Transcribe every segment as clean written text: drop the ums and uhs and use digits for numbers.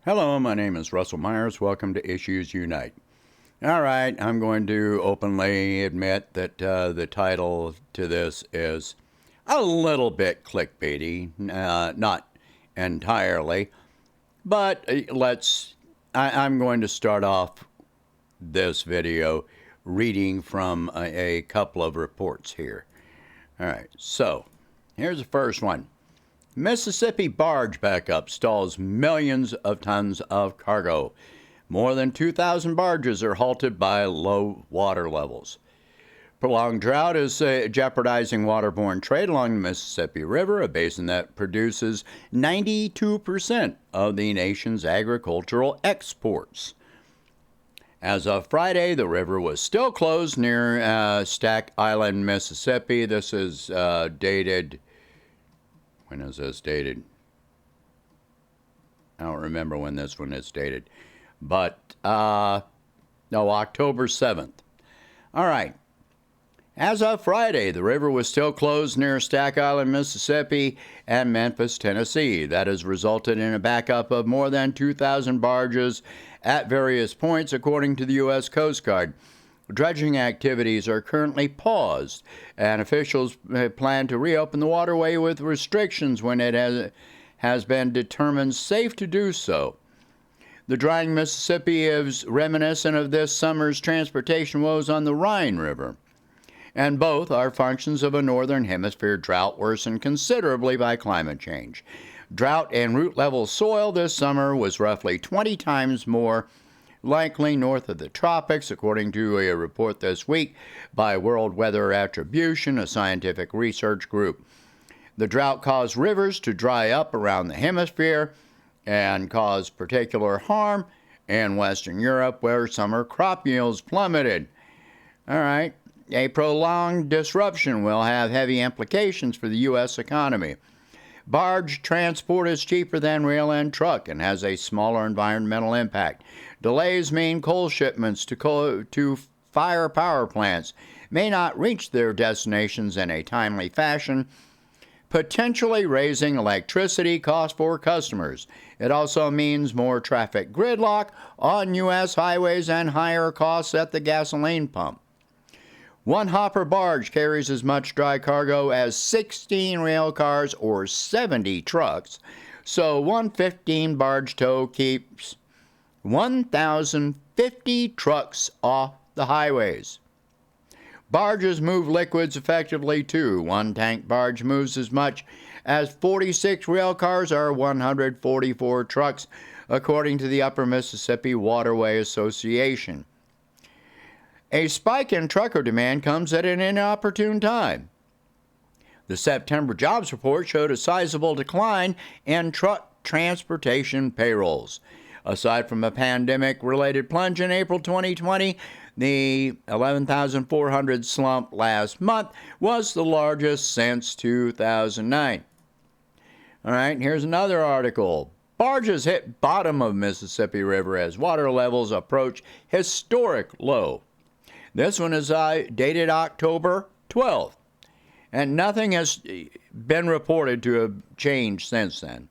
Hello, my name is Russell Myers. Welcome to Issues Unite. All right, I'm going to openly admit that the title to this is a little bit clickbaity, not entirely, but I'm going to start off this video reading from a couple of reports here. All right, so here's the first one. Mississippi barge backup stalls millions of tons of cargo. More than 2,000 barges are halted by low water levels. Prolonged drought is jeopardizing waterborne trade along the Mississippi River, a basin that produces 92% of the nation's agricultural exports. As of Friday, the river was still closed near Stack Island, Mississippi. This is dated. When is this dated? I don't remember when this one is dated. But, no, October 7th. All right. As of Friday, the river was still closed near Stack Island, Mississippi and Memphis, Tennessee. That has resulted in a backup of more than 2,000 barges at various points, according to the U.S. Coast Guard. Dredging activities are currently paused, and officials plan to reopen the waterway with restrictions when it has been determined safe to do so. The drying Mississippi is reminiscent of this summer's transportation woes on the Rhine River, and both are functions of a northern hemisphere drought worsened considerably by climate change. Drought and root level soil this summer was roughly 20 times more likely north of the tropics, according to a report this week by World Weather Attribution, a scientific research group. The drought caused rivers to dry up around the hemisphere and caused particular harm in Western Europe, where summer crop yields plummeted. All right, a prolonged disruption will have heavy implications for the U.S. economy. Barge transport is cheaper than rail and truck and has a smaller environmental impact. Delays mean coal shipments to fire power plants may not reach their destinations in a timely fashion, potentially raising electricity costs for customers. It also means more traffic gridlock on U.S. highways and higher costs at the gasoline pump. One hopper barge carries as much dry cargo as 16 rail cars or 70 trucks, so one 15-barge tow keeps 1,050 trucks off the highways. Barges move liquids effectively, too. One tank barge moves as much as 46 rail cars or 144 trucks, according to the Upper Mississippi Waterway Association. A spike in trucker demand comes at an inopportune time. The September jobs report showed a sizable decline in truck transportation payrolls. Aside from a pandemic-related plunge in April 2020, the 11,400 slump last month was the largest since 2009. All right, here's another article. Barges hit bottom of Mississippi River as water levels approach historic low. This one is dated October 12th, and nothing has been reported to have changed since then.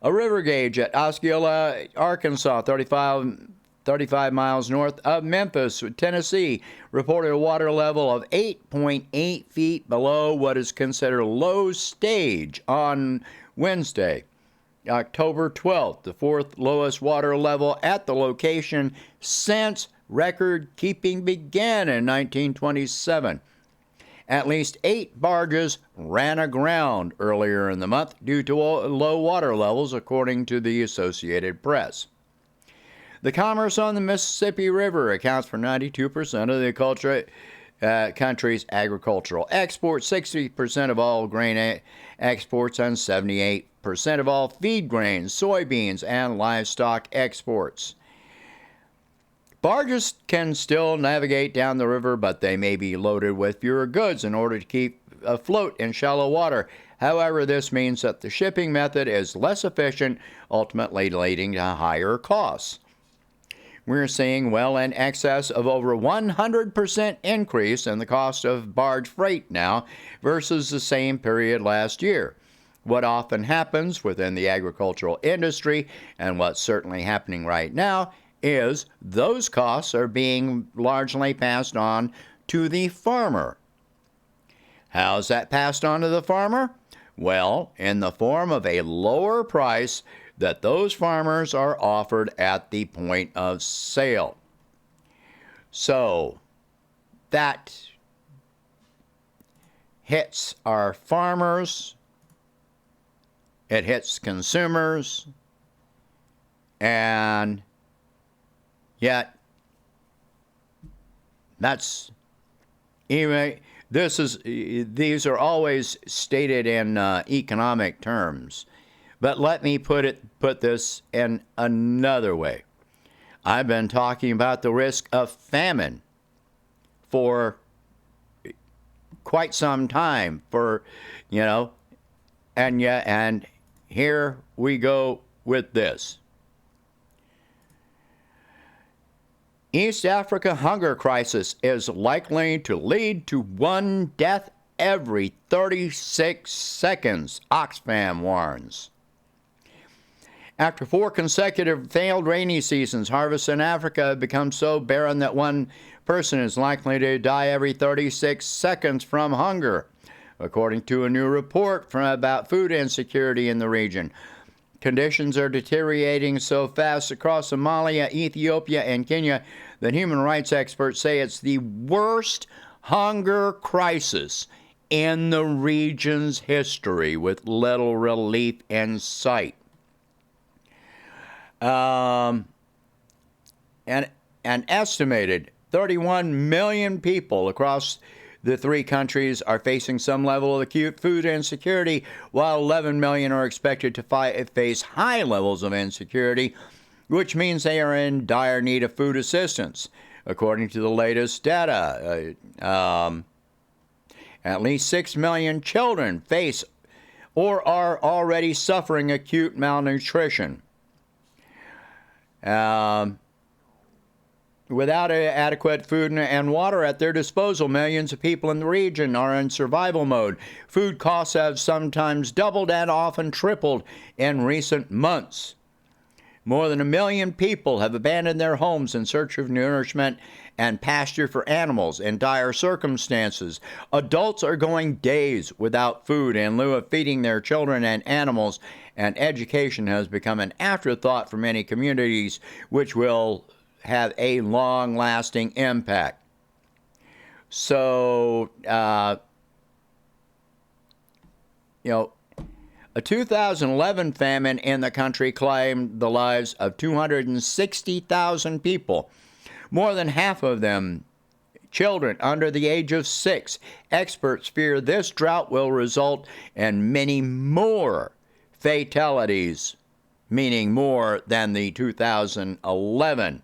A river gauge at Osceola, Arkansas, 35 miles north of Memphis, Tennessee, reported a water level of 8.8 feet below what is considered low stage on Wednesday, October 12th, the fourth lowest water level at the location since record-keeping began in 1927. At least 8 barges ran aground earlier in the month due to low water levels, according to the Associated Press. The commerce on the Mississippi River accounts for 92% of the country's agricultural exports, 60% of all grain exports, and 78% of all feed grains, soybeans, and livestock exports. Barges can still navigate down the river, but they may be loaded with fewer goods in order to keep afloat in shallow water. However, this means that the shipping method is less efficient, ultimately leading to higher costs. We're seeing well in excess of over 100% increase in the cost of barge freight now versus the same period last year. what often happens within the agricultural industry, and what's certainly happening right now, is those costs are being largely passed on to the farmer. How's that passed on to the farmer? Well, in the form of a lower price that those farmers are offered at the point of sale. So that hits our farmers, it hits consumers, and yet that's even these are always stated in economic terms. But let me put this in another way. I've been talking about the risk of famine for quite some time, and here we go with this. East Africa hunger crisis is likely to lead to one death every 36 seconds, Oxfam warns. After 4 consecutive failed rainy seasons, harvests in Africa have become so barren that one person is likely to die every 36 seconds from hunger, according to a new report about food insecurity in the region. Conditions are deteriorating so fast across Somalia, Ethiopia, and Kenya that human rights experts say it's the worst hunger crisis in the region's history, with little relief in sight. And an estimated 31 million people across the 3 countries are facing some level of acute food insecurity, while 11 million are expected to face high levels of insecurity, which means they are in dire need of food assistance. According to the latest data, at least 6 million children face or are already suffering acute malnutrition. Without adequate food and water at their disposal, millions of people in the region are in survival mode. Food costs have sometimes doubled and often tripled in recent months. More than 1 million people have abandoned their homes in search of nourishment and pasture for animals in dire circumstances. Adults are going days without food in lieu of feeding their children and animals, and education has become an afterthought for many communities, which will have a long-lasting impact. So, a 2011 famine in the country claimed the lives of 260,000 people, more than half of them children under the age of 6. Experts fear this drought will result in many more fatalities, meaning more than the 2011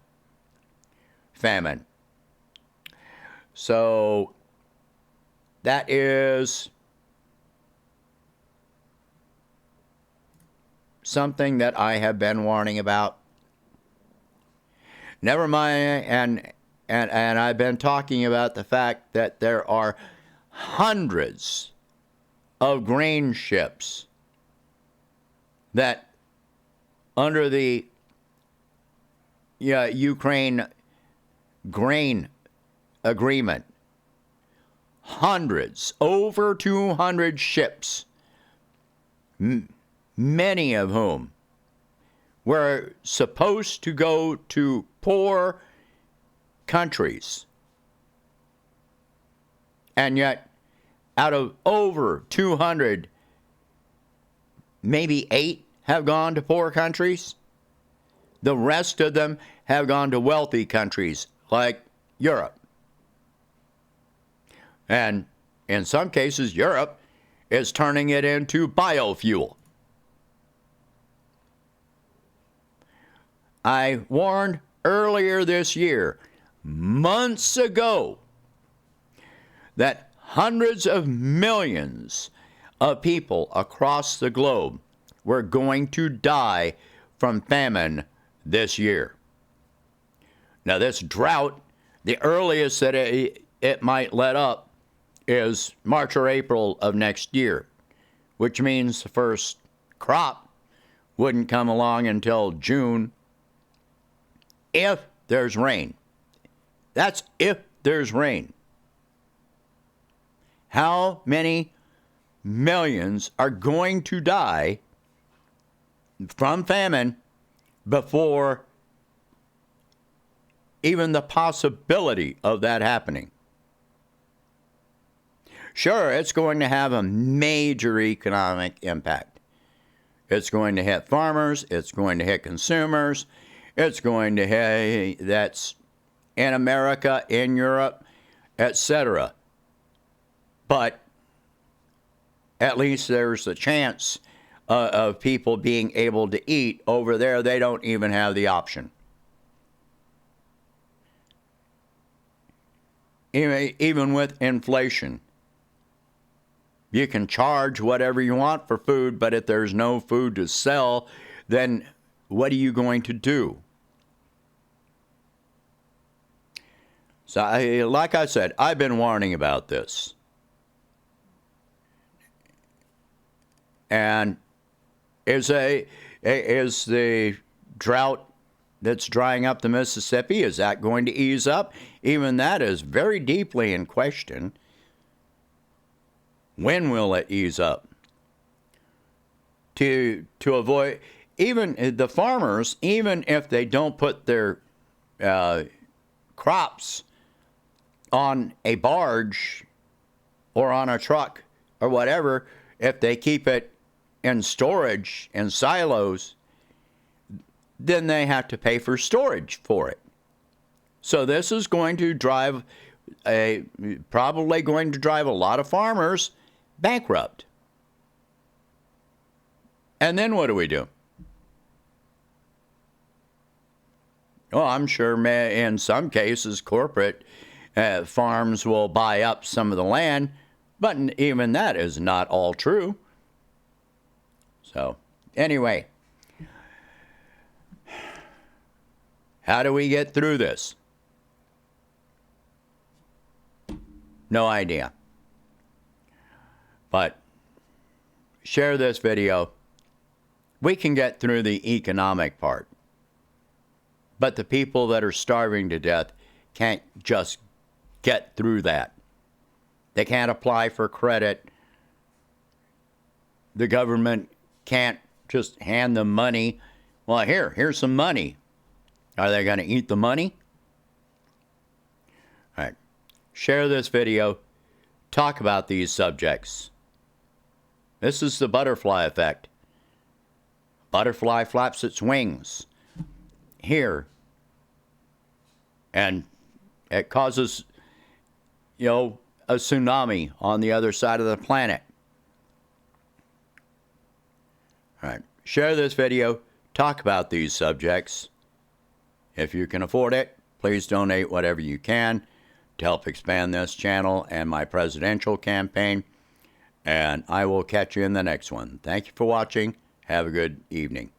famine. So that is something that I have been warning about. Never mind, and I've been talking about the fact that there are hundreds of grain ships that, under the Ukraine grain agreement, hundreds, over 200 ships, many of whom were supposed to go to poor countries. And yet, out of over 200, maybe 8 have gone to poor countries. The rest of them have gone to wealthy countries like Europe. And in some cases, Europe is turning it into biofuel. I warned earlier this year, months ago, that hundreds of millions of people across the globe were going to die from famine this year. Now, this drought, the earliest that it might let up is March or April of next year, which means the first crop wouldn't come along until June if there's rain. That's if there's rain. How many millions are going to die from famine before even the possibility of that happening? Sure, it's going to have a major economic impact. It's going to hit farmers, it's going to hit consumers, it's going to hit, that's in America, in Europe, etc. But at least there's a chance of people being able to eat. Over there, they don't even have the option. Even with inflation, you can charge whatever you want for food, but if there's no food to sell, then what are you going to do? So, like I said, I've been warning about this. And is the drought that's drying up the Mississippi, is that going to ease up? Even that is very deeply in question. When will it ease up? To avoid, even the farmers, even if they don't put their crops on a barge or on a truck or whatever, if they keep it in storage in silos, then they have to pay for storage for it. So this is going to drive probably going to drive a lot of farmers bankrupt. And then what do we do? Well, I'm sure in some cases corporate farms will buy up some of the land, but even that is not all true. So, anyway, how do we get through this? No idea. But share this video. We can get through the economic part. But the people that are starving to death can't just get through that. They can't apply for credit. The government can't just hand them money. Well, here's some money. Are they going to eat the money? All right. Share this video. Talk about these subjects. This is the butterfly effect. Butterfly flaps its wings here, and it causes, a tsunami on the other side of the planet. All right. Share this video. Talk about these subjects. If you can afford it, please donate whatever you can to help expand this channel and my presidential campaign. And I will catch you in the next one. Thank you for watching. Have a good evening.